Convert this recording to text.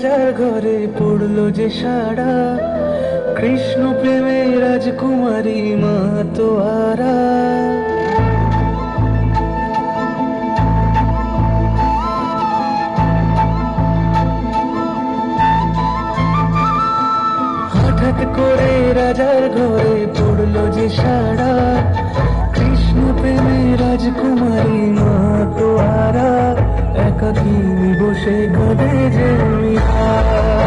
রাজার ঘরে পড়লো যে সাড়া, কৃষ্ণ প্রেমে রাজকুমারী মা তোয়ারা। হঠাৎ করে রাজার ঘরে পড়লো যে সাড়া, কৃষ্ণ প্রেমে রাজকুমারী মা তোয়ারা। একাকী বসে কাঁদে যে মীরা।